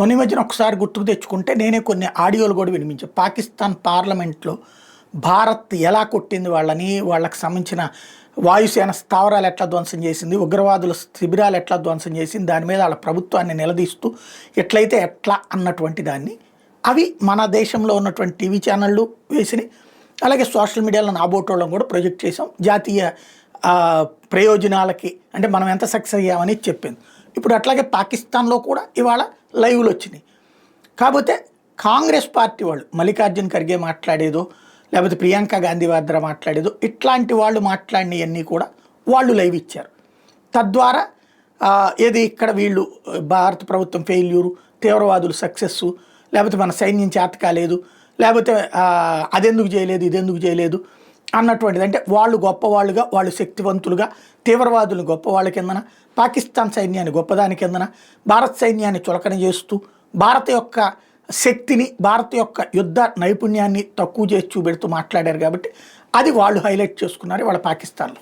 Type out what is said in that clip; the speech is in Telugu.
మొన్న మధ్యన ఒకసారి గుర్తుకు తెచ్చుకుంటే నేనే కొన్ని ఆడియోలు కూడా వినిపించాను. పాకిస్తాన్ పార్లమెంట్లో భారత్ ఎలా కొట్టింది వాళ్ళని, వాళ్ళకి సంబంధించిన వాయుసేన స్థావరాలు ఎట్లా ధ్వంసం చేసింది, ఉగ్రవాదుల శిబిరాలు ఎట్లా ధ్వంసం చేసింది, దాని మీద వాళ్ళ ప్రభుత్వాన్ని నిలదీస్తూ ఎట్లయితే ఎట్లా అన్నటువంటి దాన్ని అవి మన దేశంలో ఉన్నటువంటి టీవీ ఛానళ్ళు వేసినాయి. అలాగే సోషల్ మీడియాలో నాబోటోళ్ళం కూడా ప్రొజెక్ట్ చేసాం. జాతీయ ప్రయోజనాలకి అంటే మనం ఎంత సక్సెస్ అయ్యామని చెప్పింది. ఇప్పుడు అట్లాగే పాకిస్తాన్లో కూడా ఇవాళ లైవ్లు వచ్చినాయి. కాకపోతే కాంగ్రెస్ పార్టీ వాళ్ళు మల్లికార్జున్ ఖర్గే మాట్లాడేదో, లేకపోతే ప్రియాంక గాంధీ వాద్రా మాట్లాడేదో, ఇట్లాంటి వాళ్ళు మాట్లాడినవన్నీ కూడా వాళ్ళు లైవ్ ఇచ్చారు. తద్వారా ఏది ఇక్కడ వీళ్ళు భారత ప్రభుత్వం ఫెయిల్యూరు, తీవ్రవాదులు సక్సెస్సు, లేకపోతే మన సైన్యం చేత కాలేదు, లేకపోతే అదెందుకు చేయలేదు ఇదెందుకు చేయలేదు అన్నటువంటిది. అంటే వాళ్ళు గొప్పవాళ్ళుగా, వాళ్ళు శక్తివంతులుగా, తీవ్రవాదులు గొప్పవాళ్ళ కిందన, పాకిస్తాన్ సైన్యాన్ని గొప్పదాని కిందన, భారత సైన్యాన్ని చులకన చేస్తూ భారత యొక్క శక్తిని, భారత యొక్క యుద్ధ నైపుణ్యాన్ని తక్కువ చేసి చూపెడుతూ మాట్లాడారు. కాబట్టి అది వాళ్ళు హైలైట్ చేసుకున్నారు వాళ్ళ పాకిస్తాన్లో.